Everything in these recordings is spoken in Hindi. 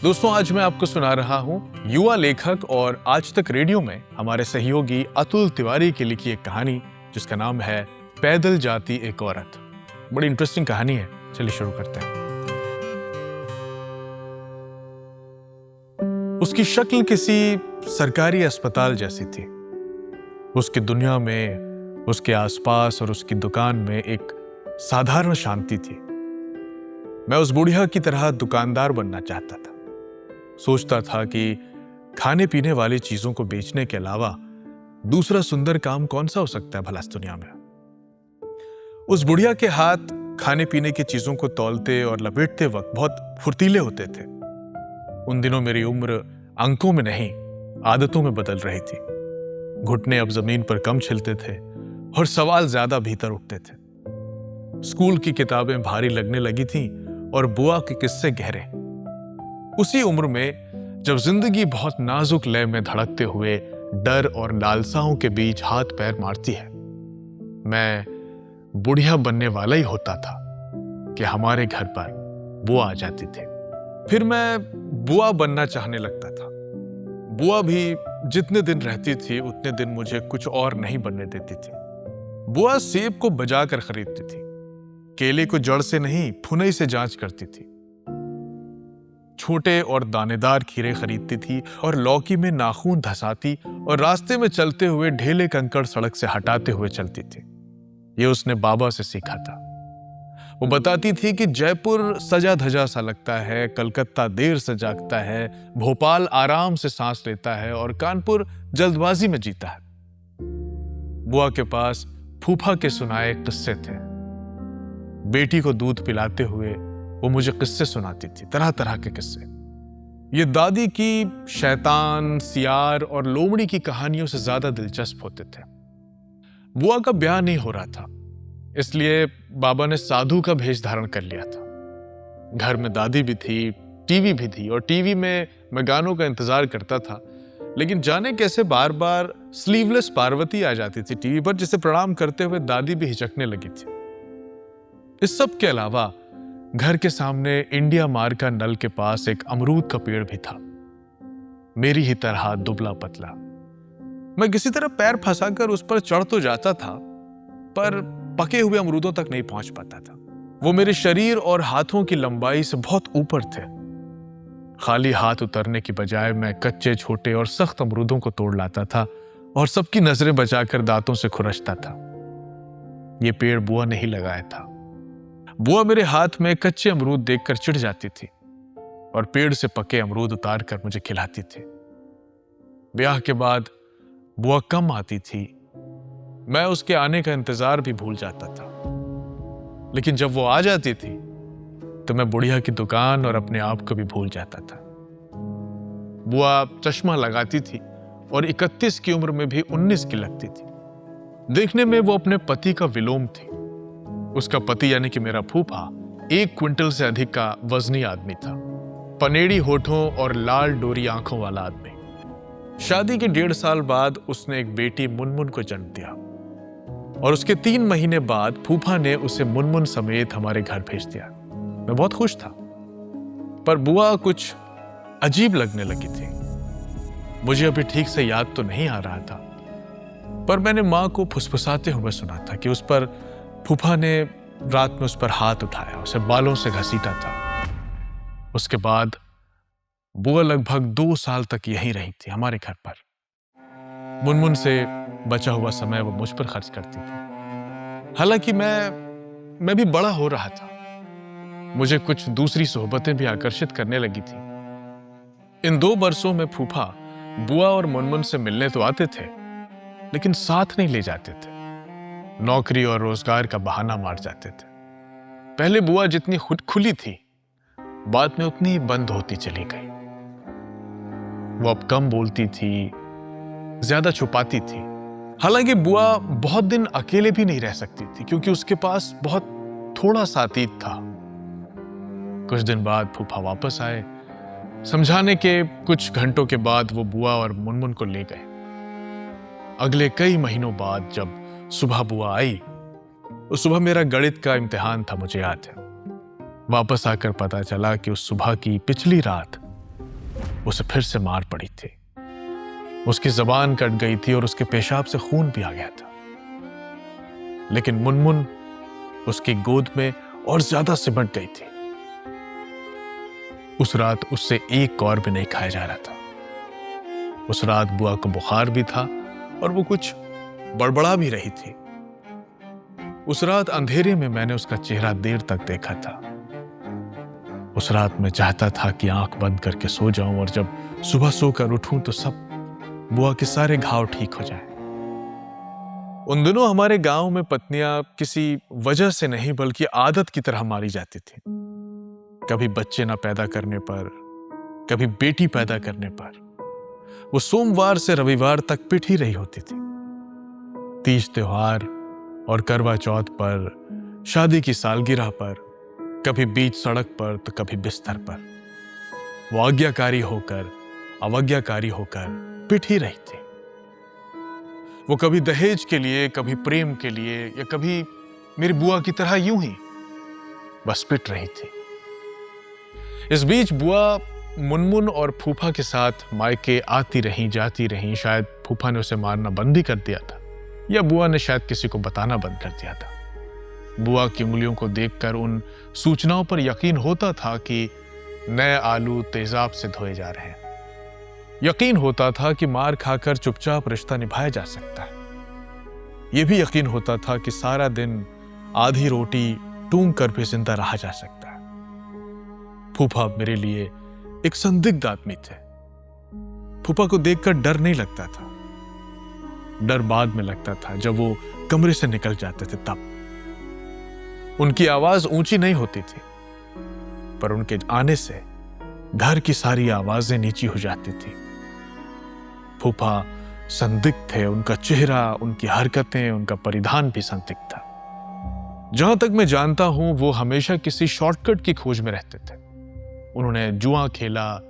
दोस्तों, आज मैं आपको सुना रहा हूं युवा लेखक और आज तक रेडियो में हमारे सहयोगी अतुल तिवारी की लिखी एक कहानी जिसका नाम है पैदल जाती एक औरत। बड़ी इंटरेस्टिंग कहानी है, चलिए शुरू करते हैं। उसकी शक्ल किसी सरकारी अस्पताल जैसी थी। उसकी दुनिया में, उसके आसपास और उसकी दुकान में एक साधारण शांति थी। मैं उस बुढ़िया की तरह दुकानदार बनना चाहता था। सोचता था कि खाने पीने वाली चीजों को बेचने के अलावा दूसरा सुंदर काम कौन सा हो सकता है भला इस दुनिया में। उस बुढ़िया के हाथ खाने पीने की चीजों को तौलते और लपेटते वक्त बहुत फुर्तीले होते थे। उन दिनों मेरी उम्र अंकों में नहीं, आदतों में बदल रही थी। घुटने अब जमीन पर कम छिलते थे और सवाल ज्यादा भीतर उठते थे। स्कूल की किताबें भारी लगने लगी थीं और बुआ के किस्से गहरे। उसी उम्र में जब जिंदगी बहुत नाजुक लय में धड़कते हुए डर और लालसाओं के बीच हाथ पैर मारती है, मैं बुढ़िया बनने वाला ही होता था कि हमारे घर पर बुआ आ जाती थी। फिर मैं बुआ बनना चाहने लगता था। बुआ भी जितने दिन रहती थी उतने दिन मुझे कुछ और नहीं बनने देती थी। बुआ सेब को बजा कर खरीदती थी, केले को जड़ से नहीं फुनई से जांच करती थी। छोटे और दानेदार खीरे खरीदती थी और लौकी में नाखून धसाती और रास्ते में चलते हुए ढेले कंकड़ सड़क से हटाते हुए चलती थी। ये उसने बाबा से सीखा था। वो बताती थी कि जयपुर सजा धजा सा लगता है, कलकत्ता देर से जागता है, भोपाल आराम से सांस लेता है और कानपुर जल्दबाजी में जीता है। बुआ के पास फूफा के सुनाए किस्से थे। बेटी को दूध पिलाते हुए वो मुझे किस्से सुनाती थी, तरह तरह के किस्से। ये दादी की शैतान, सियार और लोमड़ी की कहानियों से ज्यादा दिलचस्प होते थे। बुआ का ब्याह नहीं हो रहा था, इसलिए बाबा ने साधु का भेष धारण कर लिया था। घर में दादी भी थी, टीवी भी थी और टीवी में मैं गानों का इंतजार करता था। लेकिन जाने कैसे बार बार स्लीवलेस पार्वती आ जाती थी टीवी पर, जिसे प्रणाम करते हुए दादी भी हिचकने लगी थी। इस सब के अलावा घर के सामने इंडिया मार्ग का नल के पास एक अमरूद का पेड़ भी था, मेरी ही तरह दुबला पतला। मैं किसी तरह पैर फंसाकर उस पर चढ़ तो जाता था, पर पके हुए अमरूदों तक नहीं पहुंच पाता था। वो मेरे शरीर और हाथों की लंबाई से बहुत ऊपर थे। खाली हाथ उतरने की बजाय मैं कच्चे, छोटे और सख्त अमरूदों को तोड़ लाता था और सबकी नजरें बचाकर दांतों से खुरचता था। ये पेड़ बुआ ने ही लगाया था। बुआ मेरे हाथ में कच्चे अमरूद देखकर चिढ़ जाती थी और पेड़ से पके अमरूद उतार कर मुझे खिलाती थी। ब्याह के बाद बुआ कम आती थी। मैं उसके आने का इंतजार भी भूल जाता था। लेकिन जब वो आ जाती थी तो मैं बुढ़िया की दुकान और अपने आप को भी भूल जाता था। बुआ चश्मा लगाती थी और 31 की उम्र में भी 19 की लगती थी। देखने में वो अपने पति का विलोम थी। उसका पति यानी कि मेरा फूफा 1 क्विंटल से अधिक का वजनी आदमी था, पनेड़ी होठों और लाल डोरी आंखों वाला आदमी। शादी के 1.5 साल बाद उसने एक बेटी मुनमुन को जन्म दिया और उसके 3 महीने बाद फूफा ने उसे मुनमुन समेत हमारे घर भेज दिया। मैं बहुत खुश था, पर बुआ कुछ अजीब लगने लगी थी। मुझे अभी ठीक से याद तो नहीं आ रहा था, पर मैंने मां को फुसफुसाते हुए सुना था कि उस पर फूफा ने रात में उस पर हाथ उठाया, उसे बालों से घसीटा था। उसके बाद बुआ लगभग 2 साल तक यहीं रही थी हमारे घर पर। मुनमुन से बचा हुआ समय वो मुझ पर खर्च करती थी। हालांकि मैं भी बड़ा हो रहा था। मुझे कुछ दूसरी सोहबतें भी आकर्षित करने लगी थी। इन 2 बरसों में फूफा बुआ और मुनमुन से मिलने तो आते थे, लेकिन साथ नहीं ले जाते थे। नौकरी और रोजगार का बहाना मार जाते थे। पहले बुआ जितनी खुली थी, बाद में उतनी ही बंद होती चली गई। वो अब कम बोलती थी, ज्यादा छुपाती थी। हालांकि बुआ बहुत दिन अकेले भी नहीं रह सकती थी, क्योंकि उसके पास बहुत थोड़ा सा अतीत था। कुछ दिन बाद फूफा वापस आए। समझाने के कुछ घंटों के बाद वो बुआ और मुनमुन को ले गए। अगले कई महीनों बाद जब सुबह बुआ आई, उस सुबह मेरा गणित का इम्तिहान था, मुझे याद है। वापस आकर पता चला कि उस सुबह की पिछली रात उसे फिर से मार पड़ी थी। उसकी जबान कट गई थी और उसके पेशाब से खून भी आ गया था। लेकिन मुनमुन उसकी गोद में और ज्यादा सिमट गई थी। उस रात उससे एक और भी नहीं खाया जा रहा था। उस रात बुआ को बुखार भी था और वो कुछ बड़बड़ा भी रही थी। उस रात अंधेरे में मैंने उसका चेहरा देर तक देखा था। उस रात मैं चाहता था कि आंख बंद करके सो जाऊं और जब सुबह सोकर उठूं तो सब बुआ के सारे घाव ठीक हो जाएं। उन दिनों हमारे गांव में पत्नियां किसी वजह से नहीं बल्कि आदत की तरह मारी जाती थी। कभी बच्चे ना पैदा करने पर, कभी बेटी पैदा करने पर वो सोमवार से रविवार तक पिट ही रही होती थी। तीज त्योहार और करवा चौथ पर, शादी की सालगिरह पर, कभी बीच सड़क पर तो कभी बिस्तर पर वो आज्ञाकारी होकर, अवज्ञाकारी होकर पिट ही रही थी। वो कभी दहेज के लिए, कभी प्रेम के लिए, या कभी मेरी बुआ की तरह यूं ही बस पिट रही थी। इस बीच बुआ मुनमुन और फूफा के साथ मायके आती रहीं, जाती रहीं। शायद फूफा ने उसे मारना बंद भी कर दिया था, या बुआ ने शायद किसी को बताना बंद कर दिया था। बुआ की उंगलियों को देखकर उन सूचनाओं पर यकीन होता था कि नए आलू तेजाब से धोए जा रहे हैं। यकीन होता था कि मार खाकर चुपचाप रिश्ता निभाया जा सकता है। यह भी यकीन होता था कि सारा दिन आधी रोटी टूंग कर भी जिंदा रहा जा सकता है। फूफा मेरे लिए एक संदिग्ध आदमी थे। फूफा को देखकर डर नहीं लगता था। डर बाद में लगता था जब वो कमरे से निकल जाते थे तब। उनकी आवाज ऊंची नहीं होती थी, पर उनके आने से घर की सारी आवाजें नीची हो जाती थी। फूफा संदिग्ध थे। उनका चेहरा, उनकी हरकतें, उनका परिधान भी संदिग्ध था। जहां तक मैं जानता हूं वो हमेशा किसी शॉर्टकट की खोज में रहते थे। उन्होंने जुआ खेला,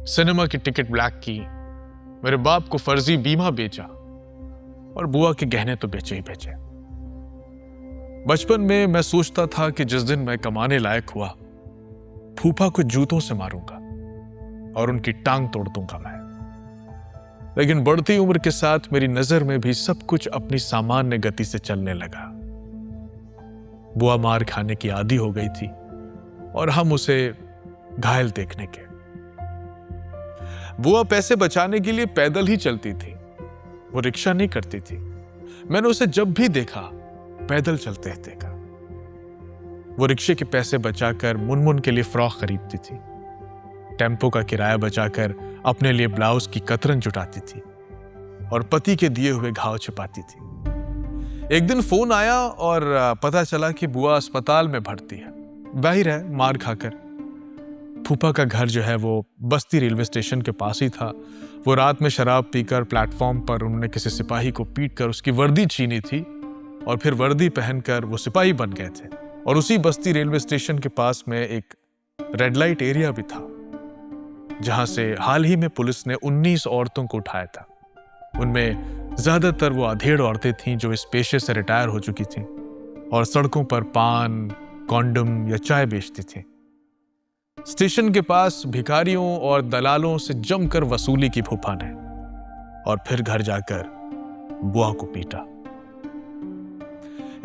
सिनेमा की टिकट ब्लैक की, मेरे बाप को फर्जी बीमा बेचा और बुआ के गहने तो बेचे ही बेचे। बचपन में मैं सोचता था कि जिस दिन मैं कमाने लायक हुआ, फूफा को जूतों से मारूंगा और उनकी टांग तोड़ दूंगा मैं। लेकिन बढ़ती उम्र के साथ मेरी नजर में भी सब कुछ अपनी सामान्य गति से चलने लगा। बुआ मार खाने की आदी हो गई थी और हम उसे घायल देखने के। बुआ पैसे बचाने के लिए पैदल ही चलती थी। वो रिक्शा नहीं करती थी। मैंने उसे जब भी देखा पैदल चलते ही देखा। वो रिक्शे के पैसे बचाकर मुनमुन के लिए फ्रॉक खरीदती थी। टेम्पो का किराया बचाकर अपने लिए ब्लाउज की कतरन जुटाती थी और पति के दिए हुए घाव छिपाती थी। एक दिन फोन आया और पता चला कि बुआ अस्पताल में भर्ती है। बाहर है मार खाकर। फूफा का घर जो है वो बस्ती रेलवे स्टेशन के पास ही था। वो रात में शराब पीकर प्लेटफॉर्म पर उन्होंने किसी सिपाही को पीटकर उसकी वर्दी छीनी थी और फिर वर्दी पहनकर वो सिपाही बन गए थे। और उसी बस्ती रेलवे स्टेशन के पास में एक रेड लाइट एरिया भी था, जहां से हाल ही में पुलिस ने 19 औरतों को उठाया था। उनमें ज्यादातर वो अधेड़ औरतें थीं जो इस पेशे से रिटायर हो चुकी थीं और सड़कों पर पान, कॉन्डम या चाय बेचती थीं। स्टेशन के पास भिखारियों और दलालों से जमकर वसूली की फूफा ने, और फिर घर जाकर बुआ को पीटा।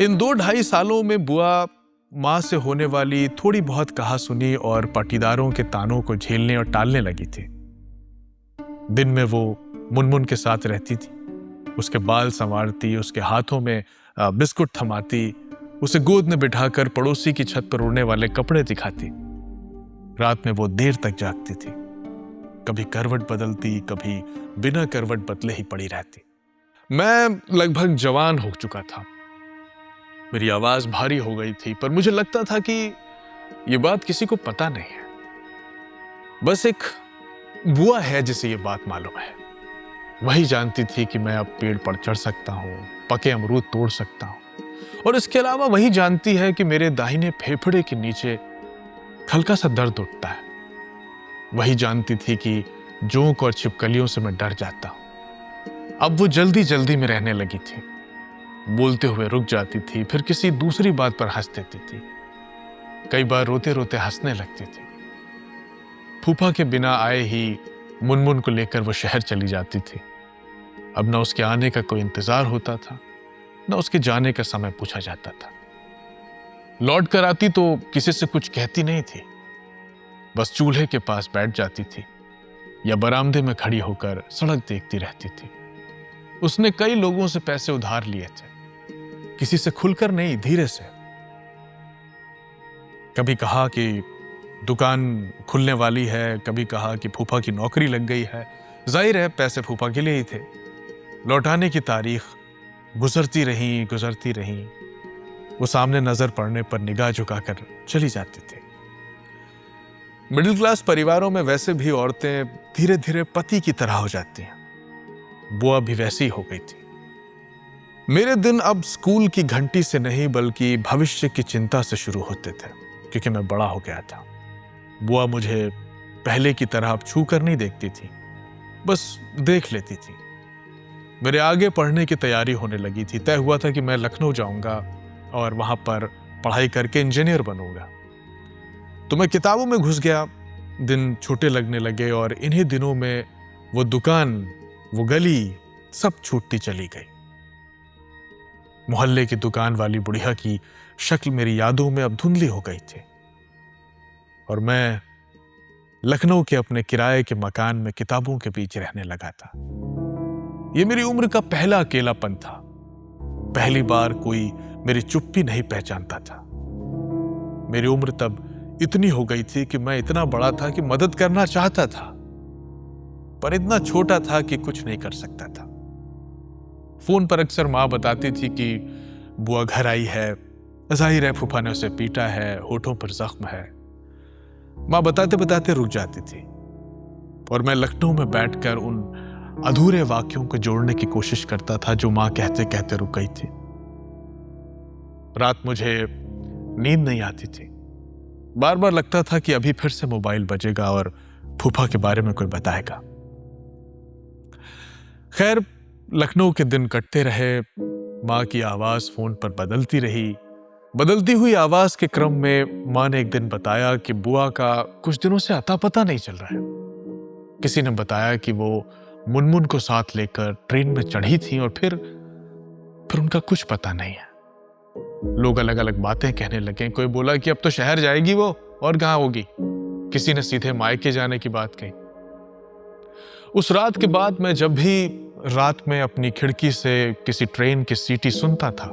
इन 2-2.5 सालों में बुआ मां से होने वाली थोड़ी बहुत कहासुनी और पाटीदारों के तानों को झेलने और टालने लगी थी। दिन में वो मुनमुन के साथ रहती थी, उसके बाल संवारती, उसके हाथों में बिस्कुट थमाती, उसे गोद में बिठाकर पड़ोसी की छत पर उड़ने वाले कपड़े दिखाती। रात में वो देर तक जागती थी, कभी करवट बदलती, कभी बिना करवट बदले ही पड़ी रहती। मैं लगभग जवान हो चुका था। मेरी आवाज भारी हो गई थी, पर मुझे लगता था कि ये बात किसी को पता नहीं है। बस एक बुआ है जिसे ये बात मालूम है। वही जानती थी कि मैं अब पेड़ पर चढ़ सकता हूं, पके अमरूद तोड़ सकता हूं, और इसके अलावा वही जानती है कि मेरे दाहिने फेफड़े के नीचे हल्का सा दर्द उठता है। वही जानती थी कि जोंक और छिपकलियों से मैं डर जाता हूं। अब वो जल्दी जल्दी में रहने लगी थी। बोलते हुए रुक जाती थी, फिर किसी दूसरी बात पर हंस देती थी। कई बार रोते रोते हंसने लगती थी। फूफा के बिना आए ही मुनमुन को लेकर वो शहर चली जाती थी। अब न उसके आने का कोई इंतजार होता था, न उसके जाने का समय पूछा जाता था। लौट कर आती तो किसी से कुछ कहती नहीं थी, बस चूल्हे के पास बैठ जाती थी या बरामदे में खड़ी होकर सड़क देखती रहती थी। उसने कई लोगों से पैसे उधार लिए थे, किसी से खुलकर नहीं, धीरे से। कभी कहा कि दुकान खुलने वाली है, कभी कहा कि फूफा की नौकरी लग गई है। जाहिर है पैसे फूफा के लिए ही थे। लौटाने की तारीख गुजरती रही। वो सामने नजर पड़ने पर निगाह झुकाकर चली जाती थी। मिडिल क्लास परिवारों में वैसे भी औरतें धीरे धीरे पति की तरह हो जाती हैं। बुआ भी वैसी ही हो गई थी। मेरे दिन अब स्कूल की घंटी से नहीं बल्कि भविष्य की चिंता से शुरू होते थे, क्योंकि मैं बड़ा हो गया था। बुआ मुझे पहले की तरह अब छू कर नहीं देखती थी, बस देख लेती थी। मेरे आगे पढ़ने की तैयारी होने लगी थी। तय हुआ था कि मैं लखनऊ जाऊंगा और वहां पर पढ़ाई करके इंजीनियर बनूंगा। तो मैं किताबों में घुस गया। दिन छोटे लगने लगे और इन्हीं दिनों में वो दुकान, वो गली सब छूटती चली गई। मोहल्ले की दुकान वाली बुढ़िया की शक्ल मेरी यादों में अब धुंधली हो गई थी और मैं लखनऊ के अपने किराए के मकान में किताबों के बीच रहने लगा था। ये मेरी उम्र का पहला अकेलापन था। पहली बार कोई मेरी चुप्पी नहीं पहचानता था। मेरी उम्र तब इतनी हो गई थी कि मैं इतना बड़ा था कि मदद करना चाहता था, पर इतना छोटा था कि कुछ नहीं कर सकता था। फोन पर अक्सर मां बताती थी कि बुआ घर आई है, जाहिर है फूफा ने उसे पीटा है, होठों पर जख्म है। मां बताते बताते रुक जाती थी और मैं लखनऊ में बैठकर उन अधूरे वाक्यों को जोड़ने की कोशिश करता था जो मां कहते कहते रुक गई थी। रात मुझे नींद नहीं आती थी। बार बार लगता था कि अभी फिर से मोबाइल बजेगा और फूफा के बारे में कोई बताएगा। खैर, लखनऊ के दिन कटते रहे। मां की आवाज फोन पर बदलती रही। बदलती हुई आवाज के क्रम में मां ने एक दिन बताया कि बुआ का कुछ दिनों से अता पता नहीं चल रहा है। किसी ने बताया कि वो मुनमुन को साथ लेकर ट्रेन में चढ़ी थी और फिर उनका कुछ पता नहीं है। लोग अलग अलग बातें कहने लगे। कोई बोला कि अब तो शहर जाएगी वो, और कहां होगी। किसी ने सीधे मायके जाने की बात कही। उस रात के बाद मैं जब भी रात में अपनी खिड़की से किसी ट्रेन की सीटी सुनता था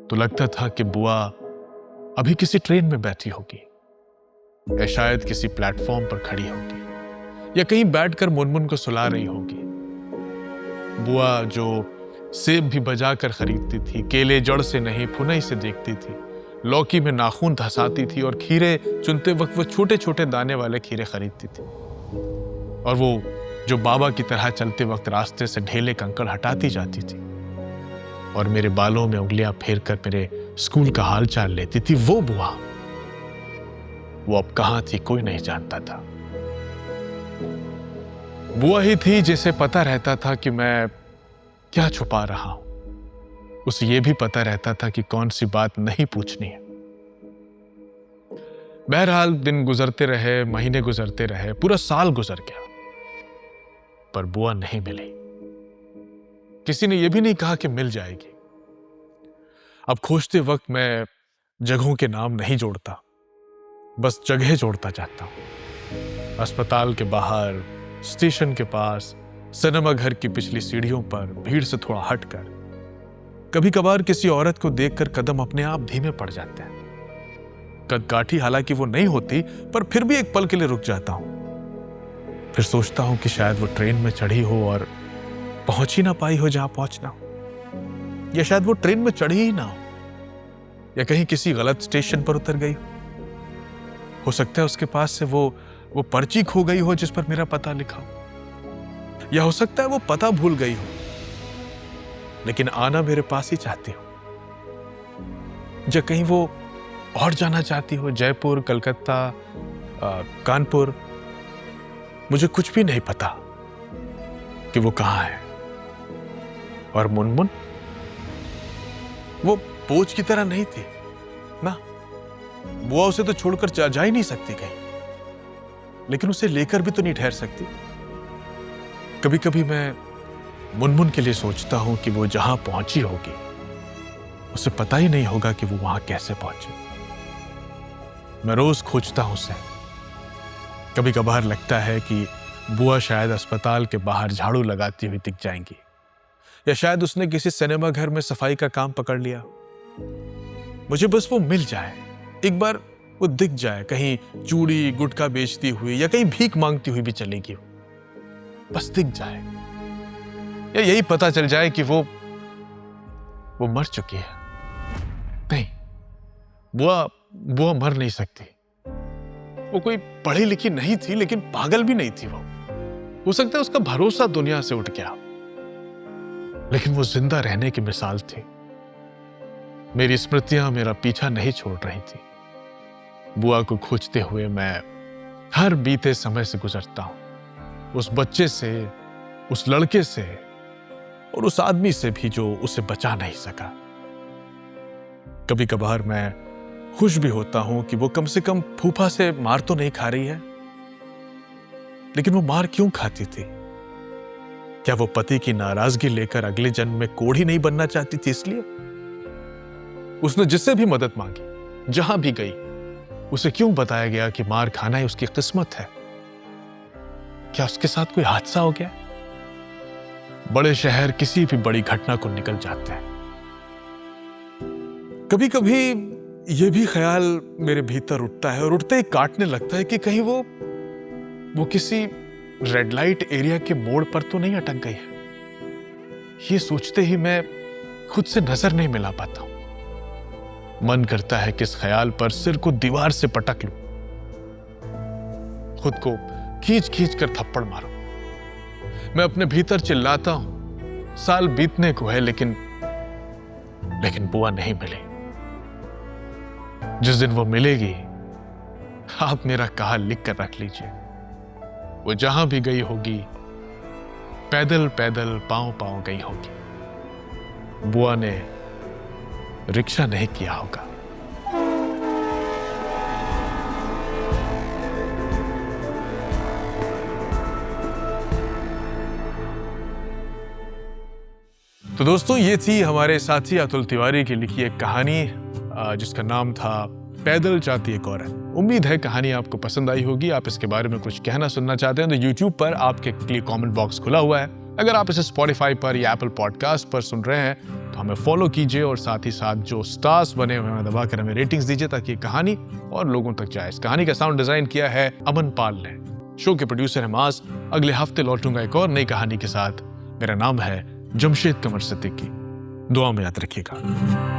तो लगता था कि बुआ अभी किसी ट्रेन में बैठी होगी या शायद किसी प्लेटफॉर्म पर खड़ी होगी या कहीं बैठकर मुनमुन को सुला रही होगी। बुआ जो सेब भी बजाकर खरीदती थी, केले जड़ से नहीं फुनई से देखती थी, लौकी में नाखून धसाती थी और खीरे चुनते वक्त वो छोटे छोटे दाने वाले खीरे खरीदती थी। और वो जो बाबा की तरह चलते वक्त रास्ते से ढेले कंकड़ हटाती जाती थी और मेरे बालों में उंगलियां फेर कर मेरे स्कूल का हाल चाल लेती थी, वो बुआ, वो अब कहां थी कोई नहीं जानता था। बुआ ही थी जिसे पता रहता था कि मैं क्या छुपा रहा हूं। उसे यह भी पता रहता था कि कौन सी बात नहीं पूछनी है। बहरहाल दिन गुजरते रहे, महीने गुजरते रहे, पूरा साल गुजर गया, पर बुआ नहीं मिली। किसी ने यह भी नहीं कहा कि मिल जाएगी। अब खोजते वक्त मैं जगहों के नाम नहीं जोड़ता, बस जगह जोड़ता जाता हूं। अस्पताल के बाहर, स्टेशन के पास, सिनेमा घर की पिछली सीढ़ियों पर, भीड़ से थोड़ा हटकर। कभी कभार किसी औरत को देखकर कदम अपने आप धीमे पड़ जाते हैं। कदकाठी हालांकि वो नहीं होती, पर फिर भी एक पल के लिए रुक जाता हूं। फिर सोचता हूं कि शायद वो ट्रेन में चढ़ी हो और पहुंच ही ना पाई हो जहां पहुंचना हो, या शायद वो ट्रेन में चढ़ी ही ना हो, या कहीं किसी गलत स्टेशन पर उतर गई हो सकता है उसके पास से वो पर्ची खो गई हो जिस पर मेरा पता लिखा हो, या हो सकता है वो पता भूल गई हो लेकिन आना मेरे पास ही चाहती हो, या कहीं वो और जाना चाहती हो, जयपुर, कलकत्ता, कानपुर। मुझे कुछ भी नहीं पता कि वो कहां है। और मुनमुन वो बोझ की तरह नहीं थी ना। बुआ उसे तो छोड़कर जा ही नहीं सकती कहीं। लेकिन उसे लेकर भी तो नहीं ठहर सकती। कभी कभी मैं मुनमुन के लिए सोचता हूं कि वो जहां पहुंची होगी उसे पता ही नहीं होगा कि वो वहां कैसे पहुंची। मैं रोज खोजता हूं उसे। कभी कभार लगता है कि बुआ शायद अस्पताल के बाहर झाड़ू लगाती हुई दिख जाएंगी, या शायद उसने किसी सिनेमा घर में सफाई का काम पकड़ लिया। मुझे बस वो मिल जाए, एक बार वो दिख जाए, कहीं चूड़ी गुटखा बेचती हुई या कहीं भीख मांगती हुई भी चलेगी, बस दिख जाए, या यही पता चल जाए कि वो मर चुकी है। नहीं, बुआ मर नहीं सकती। वो कोई पढ़ी लिखी नहीं थी, लेकिन पागल भी नहीं थी। वो हो सकता है उसका भरोसा दुनिया से उठ गया, लेकिन वो जिंदा रहने की मिसाल थी। मेरी स्मृतियां मेरा पीछा नहीं छोड़ रही थी। बुआ को खोजते हुए मैं हर बीते समय से गुजरता हूं, उस बच्चे से, उस लड़के से और उस आदमी से भी जो उसे बचा नहीं सका। कभी कभार मैं खुश भी होता हूं कि वो कम से कम फूफा से मार तो नहीं खा रही है। लेकिन वो मार क्यों खाती थी? क्या वो पति की नाराजगी लेकर अगले जन्म में कोढ़ी नहीं बनना चाहती थी इसलिए? उसने जिससे भी मदद मांगी, जहां भी गई, उसे क्यों बताया गया कि मार खाना ही उसकी किस्मत है? क्या उसके साथ कोई हादसा हो गया? बड़े शहर किसी भी बड़ी घटना को निकल जाते हैं। कभी कभी यह भी ख्याल मेरे भीतर उठता है और उठते ही काटने लगता है कि कहीं वो किसी रेड लाइट एरिया के मोड़ पर तो नहीं अटक गई है। ये सोचते ही मैं खुद से नजर नहीं मिला पाता हूं। मन करता है कि इस ख्याल पर सिर को दीवार से पटक लूं, खुद को खींच खींच कर थप्पड़ मारूं। मैं अपने भीतर चिल्लाता हूं, साल बीतने को है, लेकिन बुआ नहीं मिली। जिस दिन वो मिलेगी, आप मेरा कहा लिख कर रख लीजिए। वो जहां भी गई होगी, पैदल पैदल पांव पांव गई होगी। बुआ ने रिक्शा नहीं किया होगा। तो दोस्तों, ये थी हमारे साथी अतुल तिवारी की लिखी एक कहानी जिसका नाम था पैदल जाती एक औरत। उम्मीद है कहानी आपको पसंद आई होगी। आप इसके बारे में कुछ कहना सुनना चाहते हैं तो YouTube पर आपके लिए कमेंट बॉक्स खुला हुआ है। अगर आप इसे Spotify पर या Apple पॉडकास्ट पर सुन रहे हैं तो हमें फॉलो कीजिए और साथ ही साथ जो स्टार्स बने हुए हैं दबाकर हमें रेटिंग्स दीजिए ताकि ये कहानी और लोगों तक जाए। इस कहानी का साउंड डिजाइन किया है अमन पाल ने। शो के प्रोड्यूसर है मास। अगले हफ्ते लौटूंगा एक और नई कहानी के साथ। मेरा नाम है जमशेद कमर सिद्दीकी। दुआ में याद रखिएगा।